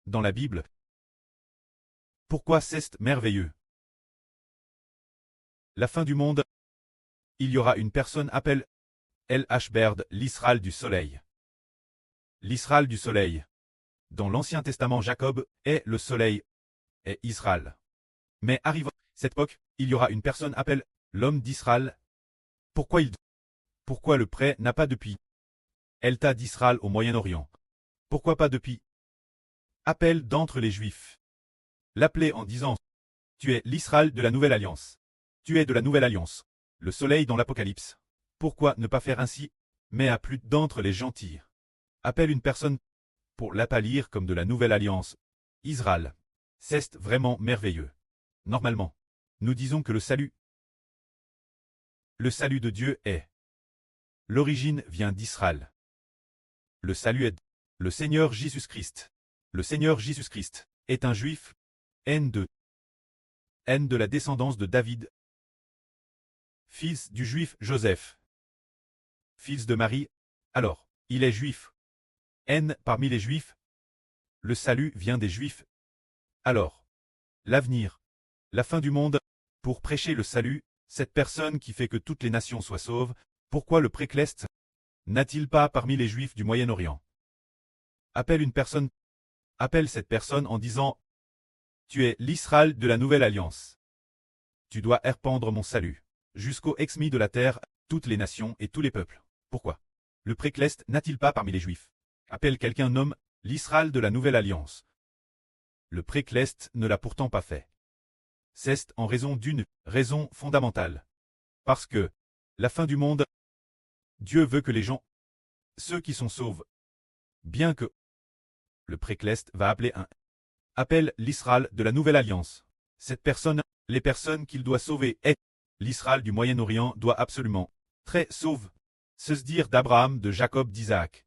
dans la Bible. Pourquoi c'est merveilleux? La fin du monde. Il y aura une personne appelle El-Ashberd, l'Israël du soleil. L'Israël du soleil. Dans l'Ancien Testament, Jacob est le soleil, est Israël. Mais arrive cette époque, il y aura une personne appelle l'homme d'Israël. Pourquoi le prêt n'a pas depuis Elta d'Israël au Moyen-Orient. Pourquoi pas depuis Appel d'entre les Juifs. L'appeler en disant: Tu es l'Israël de la Nouvelle Alliance. Tu es de la Nouvelle Alliance. Le soleil dans l'Apocalypse. Pourquoi ne pas faire ainsi? Mais à plus d'entre les gentils. Appelle une personne pour l'appalir comme de la Nouvelle Alliance. Israël. C'est vraiment merveilleux. Normalement, nous disons que le salut de Dieu est. L'origine vient d'Israël. Le salut est le Seigneur Jésus-Christ. Le Seigneur Jésus-Christ est un juif, haine de la descendance de David, fils du juif Joseph, fils de Marie. Alors, il est juif. Haine parmi les juifs. Le salut vient des juifs. Alors, l'avenir, la fin du monde, pour prêcher le salut, cette personne qui fait que toutes les nations soient sauves, pourquoi le précleste n'a-t-il pas parmi les juifs du Moyen-Orient? Appelle cette personne en disant: Tu es l'Israël de la Nouvelle Alliance. Tu dois répandre mon salut jusqu'aux exmis de la terre, toutes les nations et tous les peuples. Pourquoi le précleste n'a-t-il pas parmi les juifs? Appelle quelqu'un nomme l'Israël de la Nouvelle Alliance. Le précleste ne l'a pourtant pas fait. C'est en raison d'une raison fondamentale. Parce que, la fin du monde, Dieu veut que les gens, ceux qui sont sauvent, bien que le précleste va appeler appelle l'Israël de la Nouvelle Alliance. Cette personne, les personnes qu'il doit sauver est l'Israël du Moyen-Orient doit absolument très sauve, se dire d'Abraham, de Jacob, d'Isaac.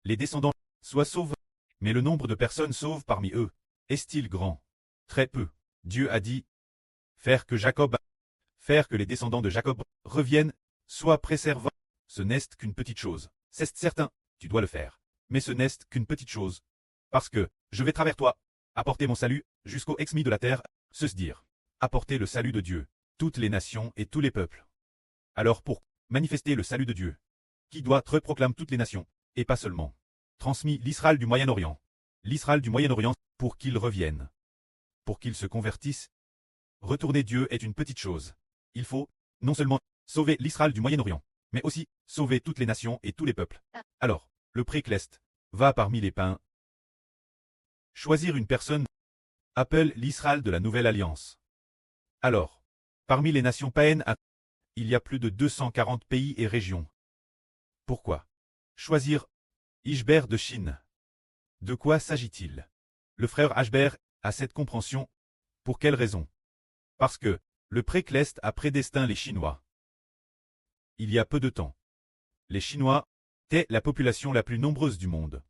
Les descendants soient sauves, mais le nombre de personnes sauves parmi eux est-il grand? Très peu. Dieu a dit faire que les descendants de Jacob reviennent, soit préservant. Ce n'est qu'une petite chose. C'est certain, tu dois le faire. Mais ce n'est qu'une petite chose. Parce que, je vais travers toi, apporter mon salut, jusqu'aux exmis de la terre, se dire. Apporter le salut de Dieu, toutes les nations et tous les peuples. Alors pour manifester le salut de Dieu, qui doit reproclamer toutes les nations, et pas seulement. Transmis l'Israël du Moyen-Orient. L'Israël du Moyen-Orient, pour qu'il revienne. Pour qu'il se convertisse. Retourner Dieu est une petite chose. Il faut, non seulement, sauver l'Israël du Moyen-Orient, mais aussi, sauver toutes les nations et tous les peuples. Alors, le précleste va parmi les pains. Choisir une personne appelle l'Israël de la Nouvelle Alliance. Alors, parmi les nations païennes, il y a plus de 240 pays et régions. Pourquoi choisir Ishbert de Chine? De quoi s'agit-il? Le frère Ashbert a cette compréhension. Pour quelle raison? Parce que le précleste a prédestiné les Chinois. Il y a peu de temps. Les Chinois étaient la population la plus nombreuse du monde.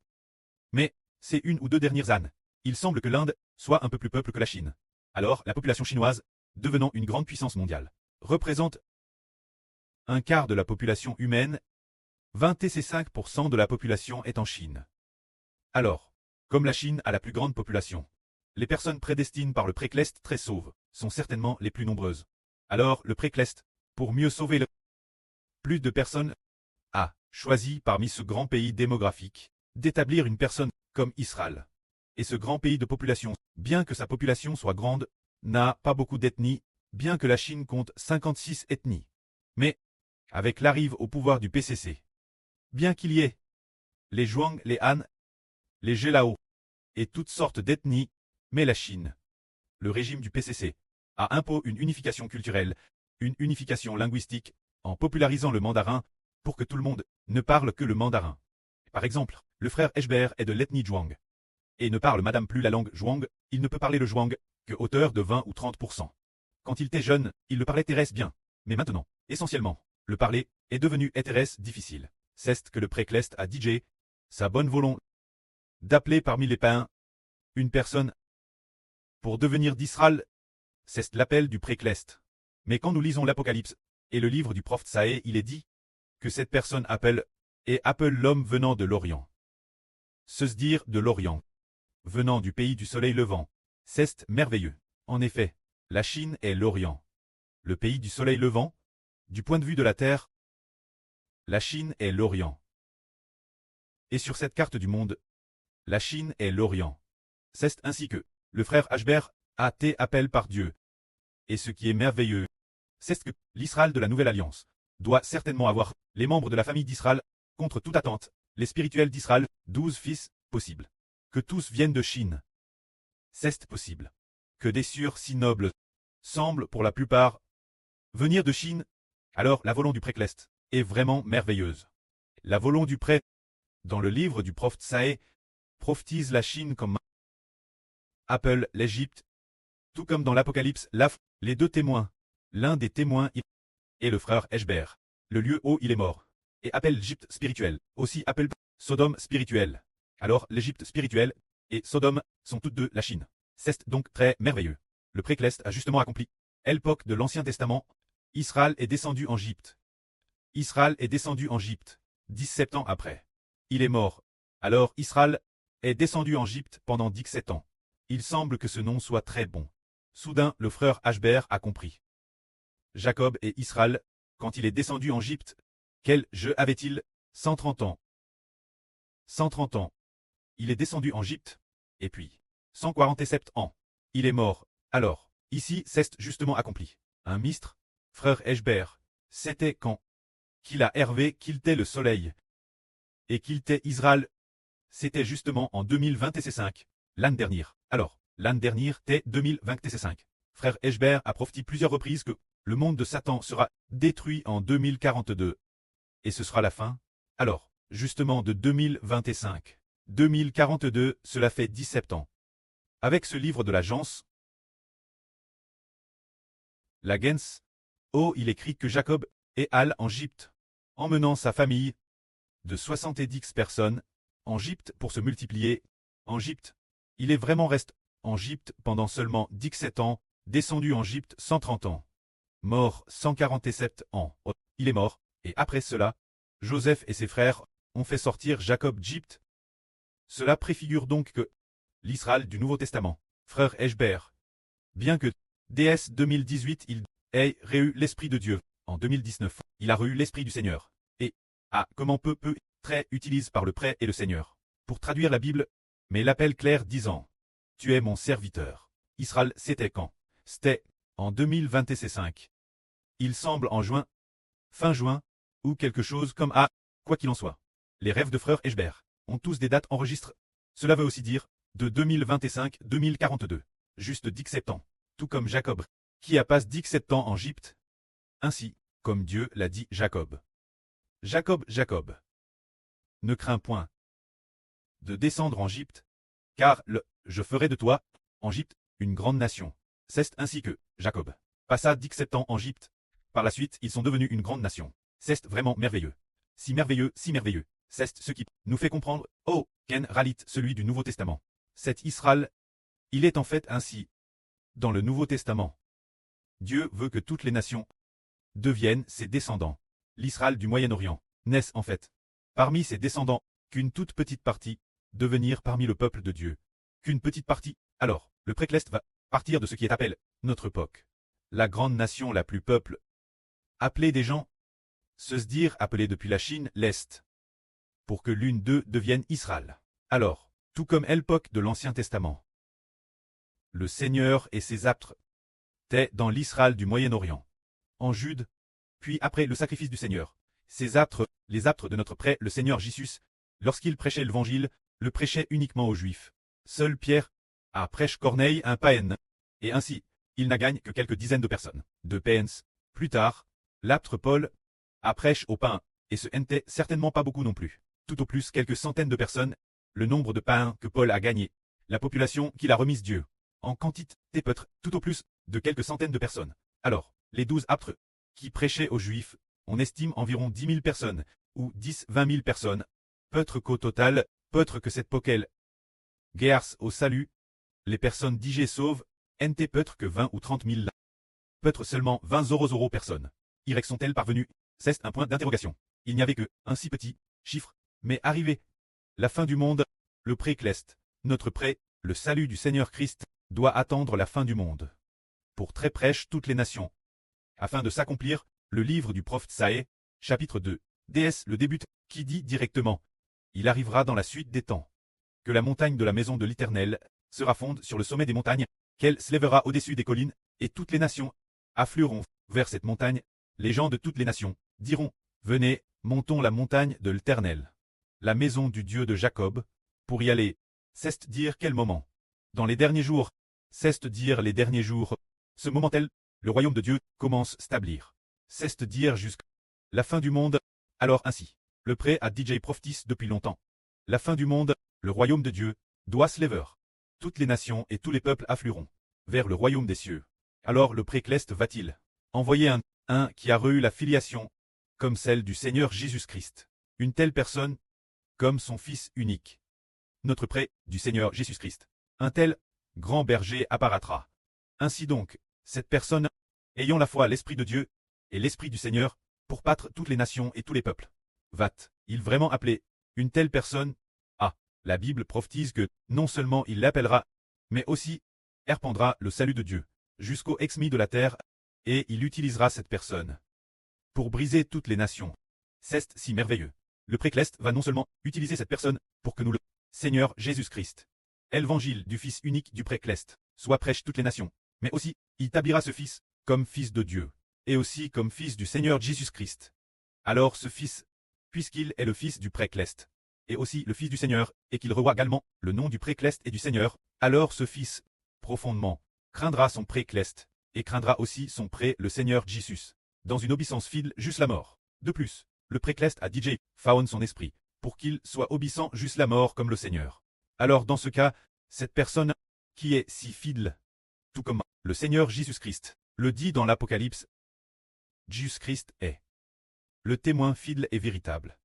Mais, ces 1 ou 2 dernières années, il semble que l'Inde soit un peu plus peuple que la Chine. Alors, la population chinoise, devenant une grande puissance mondiale, représente un quart de la population humaine. 25% de la population est en Chine. Alors, comme la Chine a la plus grande population, les personnes prédestinées par le précleste très sauves sont certainement les plus nombreuses. Alors, le précleste, pour mieux sauver plus de personnes, a choisi parmi ce grand pays démographique d'établir une personne comme Israël. Et ce grand pays de population, bien que sa population soit grande, n'a pas beaucoup d'ethnies, bien que la Chine compte 56 ethnies. Mais, avec l'arrivée au pouvoir du PCC, bien qu'il y ait les Zhuang, les Han, les Gelao, et toutes sortes d'ethnies, mais la Chine, le régime du PCC, a imposé une unification culturelle, une unification linguistique, en popularisant le mandarin, pour que tout le monde ne parle que le mandarin. Par exemple, le frère Ashbert est de l'ethnie Zhuang, et ne parle madame plus la langue Zhuang, il ne peut parler le Zhuang que hauteur de 20 ou 30%. Quand il était jeune, il le parlait terrestre bien, mais maintenant, essentiellement, le parler est devenu terrestre difficile. C'est que le précleste a DJ, sa bonne volonté, d'appeler parmi les païens une personne pour devenir d'Israël. C'est l'appel du précleste. Mais quand nous lisons l'Apocalypse et le livre du prophète Saé, il est dit que cette personne appelle l'homme venant de l'Orient. Se dire de l'Orient. venant du pays du soleil levant. C'est merveilleux. En effet, la Chine est l'Orient. Le pays du soleil levant, du point de vue de la Terre, la Chine est l'Orient. Et sur cette carte du monde, la Chine est l'Orient. C'est ainsi que le frère Ashbert a été appelé par Dieu. Et ce qui est merveilleux, c'est que l'Israël de la Nouvelle Alliance doit certainement avoir les membres de la famille d'Israël, contre toute attente, les spirituels d'Israël, 12 fils, possible. Que tous viennent de Chine. C'est possible. Que des cieux si nobles semblent pour la plupart venir de Chine. Alors la volonté du précleste est vraiment merveilleuse. La volonté du prêtre, dans le livre du prophète Saé, prophétise la Chine comme Apple, l'Égypte, tout comme dans l'Apocalypse, les deux témoins, l'un des témoins et le frère Eshber, le lieu où il est mort, et appelle l'Égypte spirituelle, aussi appelle Sodome spirituelle. Alors l'Égypte spirituelle et Sodome sont toutes deux la Chine. C'est donc très merveilleux. Le précleste a justement accompli. L'époque de l'Ancien Testament, Israël est descendu en Égypte. Israël est descendu en Égypte, 17 ans après. Il est mort. Alors Israël est descendu en Égypte pendant 17 ans. Il semble que ce nom soit très bon. Soudain, le frère Ashbert a compris. Jacob et Israël, quand il est descendu en Égypte, quel jeu avait-il? 130 ans. 130 ans. Il est descendu en Égypte, et puis 147 ans. Il est mort. Alors, ici, c'est justement accompli. Un mistre, frère Eshber, c'était quand qu'il a Hervé quitté le soleil. Et quitté Israël, c'était justement en 2025, l'année dernière. Alors, l'année dernière, t'es 2025. Frère Eshber a prophétisé plusieurs reprises que le monde de Satan sera détruit en 2042. Et ce sera la fin. Alors, justement de 2025. 2042, cela fait 17 ans. Avec ce livre de l'agence, la Gens, il écrit que Jacob est allé en Égypte, emmenant sa famille de 70 personnes en Égypte pour se multiplier. En Égypte, il est vraiment resté en Égypte pendant seulement 17 ans, descendu en Égypte 130 ans. Mort 147 ans. Il est mort, et après cela, Joseph et ses frères ont fait sortir Jacob d'Égypte. Cela préfigure donc que l'Israël du Nouveau Testament, frère Eshber, bien que DS 2018 il ait reçu l'Esprit de Dieu, en 2019, il a reçu l'Esprit du Seigneur. Et, comment peu très utilise par le prêt et le Seigneur, pour traduire la Bible, mais l'appel clair disant, tu es mon serviteur. Israël, c'était quand? C'était en 2025. Il semble en juin, fin juin, ou quelque chose comme quoi qu'il en soit. Les rêves de frère Eshber ont tous des dates enregistrées. Cela veut aussi dire, de 2025-2042, juste 17 ans, tout comme Jacob, qui a passé 17 ans en Égypte, ainsi, comme Dieu l'a dit Jacob. Jacob, ne crains point de descendre en Égypte, car je ferai de toi, en Égypte, une grande nation. C'est ainsi que Jacob passa 17 ans en Égypte. Par la suite, ils sont devenus une grande nation. C'est vraiment merveilleux. Si merveilleux, si merveilleux. C'est ce qui nous fait comprendre, Ken Ralit, celui du Nouveau Testament. Cet Israël, il est en fait ainsi. Dans le Nouveau Testament, Dieu veut que toutes les nations deviennent ses descendants. L'Israël du Moyen-Orient naissent en fait, parmi ses descendants, qu'une toute petite partie, devenir parmi le peuple de Dieu. Qu'une petite partie, alors, le précleste va partir de ce qui est appelé notre époque. La grande nation la plus peuple, appelée des gens, se dire appelée depuis la Chine, l'Est, pour que l'une d'eux devienne Israël. Alors, tout comme l'époque de l'Ancien Testament, le Seigneur et ses aptres étaient dans l'Israël du Moyen-Orient, en Jude, puis après le sacrifice du Seigneur. Ces aptres, les aptres de notre prêtre, le Seigneur Jésus, lorsqu'il prêchait l'évangile, le prêchait uniquement aux Juifs. Seul Pierre prêche Corneille un païen, et ainsi, il n'a gagné que quelques dizaines de personnes. De païens. Plus tard, l'aptre Paul prêche aux païens, et ce n'était certainement pas beaucoup non plus. Tout au plus quelques centaines de personnes, le nombre de païens que Paul a gagné, la population qu'il a remise Dieu. En quantité peut-être, tout au plus, de quelques centaines de personnes. Alors, les 12 aptres qui prêchaient aux Juifs, on estime environ 10 000 personnes, ou 10-20 000 personnes. Peut-être qu'au total, peut-être que cette poquelle guerre au salut, les personnes digées sauves, n'étaient peut-être que 20 ou 30 000 là. Peut-être seulement 20 personnes. Y sont-elles parvenues? C'est un point d'interrogation. Il n'y avait que un si petit chiffre, mais arrivé la fin du monde, le précleste, notre prêt, Le salut du Seigneur Christ doit attendre la fin du monde. Pour très prêche toutes les nations. Afin de s'accomplir, le livre du prophète Saë, chapitre 2, DS le débute, qui dit directement « Il arrivera dans la suite des temps, que la montagne de la maison de l'Éternel sera fonde sur le sommet des montagnes, qu'elle s'élèvera au-dessus des collines, et toutes les nations afflueront vers cette montagne. Les gens de toutes les nations diront « Venez, montons la montagne de l'Éternel, la maison du Dieu de Jacob, pour y aller. » Cesse dire quel moment. Dans les derniers jours. Cesse dire les derniers jours. Ce moment tel, le royaume de Dieu commence à s'établir. Cesse dire jusqu'à la fin du monde. Alors ainsi, le prêt à DJ prophétise depuis longtemps. La fin du monde, le royaume de Dieu, doit se lever. Toutes les nations et tous les peuples afflueront vers le royaume des cieux. Alors le précleste va-t-il envoyer un qui a reçu la filiation, comme celle du Seigneur Jésus-Christ. Une telle personne, comme son Fils unique. Notre prêt du Seigneur Jésus-Christ. Un tel grand berger apparaîtra. Ainsi donc, cette personne, ayant la foi à l'Esprit de Dieu et l'Esprit du Seigneur, pour battre toutes les nations et tous les peuples. Va-t-il vraiment appeler une telle personne? Ah, la Bible prophétise que non seulement il l'appellera, mais aussi répandra le salut de Dieu jusqu'aux exmis de la terre, et il utilisera cette personne pour briser toutes les nations. C'est si merveilleux. Le précleste va non seulement utiliser cette personne pour que nous le Seigneur Jésus-Christ, évangile du Fils unique du précleste, soit prêche toutes les nations, mais aussi il établira ce Fils comme Fils de Dieu, et aussi comme Fils du Seigneur Jésus-Christ. Alors ce Fils, puisqu'il est le Fils du précleste, et aussi le Fils du Seigneur, et qu'il revoit également le nom du précleste et du Seigneur, alors ce Fils, profondément, craindra son précleste, et craindra aussi son pré le Seigneur Jésus, dans une obéissance fidèle jusqu'à la mort. De plus, le précleste a DJ faune son esprit, pour qu'il soit obéissant jusqu'à la mort comme le Seigneur. Alors dans ce cas, cette personne, qui est si fidèle, tout comme le Seigneur Jésus-Christ, le dit dans l'Apocalypse, Jésus-Christ est le témoin fidèle et véritable,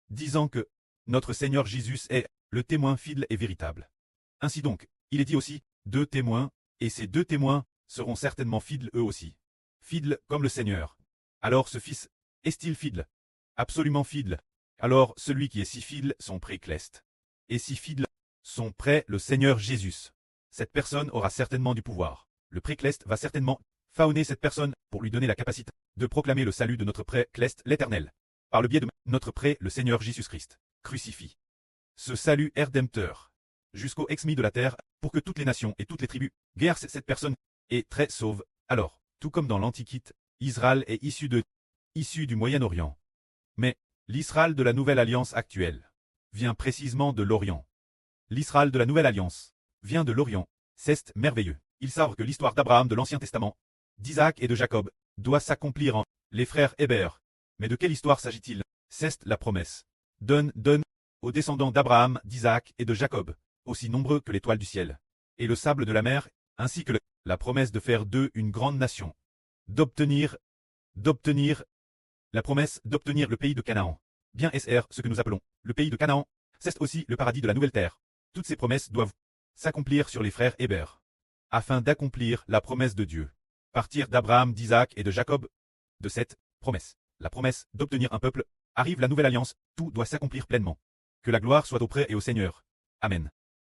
disant que notre Seigneur Jésus est le témoin fidèle et véritable. Ainsi donc, il est dit aussi, deux témoins, et ces deux témoins seront certainement fidèles eux aussi. Fidèles comme le Seigneur. Alors ce Fils, est-il fidèle? Absolument fidèle. Alors celui qui est si fidèle, son précleste. Et si fidèle, son prêt, le Seigneur Jésus. Cette personne aura certainement du pouvoir. Le précleste va certainement faunner cette personne pour lui donner la capacité de proclamer le salut de notre précleste l'Éternel. Par le biais de notre prêt, le Seigneur Jésus-Christ, crucifie. Ce salut est rédempteur. Jusqu'aux exmis de la terre, pour que toutes les nations et toutes les tribus guerrent cette personne, et très sauve. Alors, tout comme dans l'Antiquité, Israël est issu du Moyen-Orient. Mais, l'Israël de la Nouvelle Alliance actuelle vient précisément de l'Orient. L'Israël de la Nouvelle Alliance vient de l'Orient. C'est merveilleux. Ils savent que l'histoire d'Abraham de l'Ancien Testament, d'Isaac et de Jacob, doit s'accomplir en les frères Hébert. Mais de quelle histoire s'agit-il? C'est la promesse. Donne aux descendants d'Abraham, d'Isaac et de Jacob, aussi nombreux que l'étoile du ciel, et le sable de la mer, ainsi que la promesse de faire d'eux une grande nation, d'obtenir la promesse d'obtenir le pays de Canaan. Bien SR, ce que nous appelons le pays de Canaan, c'est aussi le paradis de la nouvelle terre. Toutes ces promesses doivent s'accomplir sur les frères Hébert, afin d'accomplir la promesse de Dieu. Partir d'Abraham, d'Isaac et de Jacob, de cette promesse, la promesse d'obtenir un peuple, arrive la nouvelle alliance, tout doit s'accomplir pleinement. Que la gloire soit auprès et au Seigneur. Amen.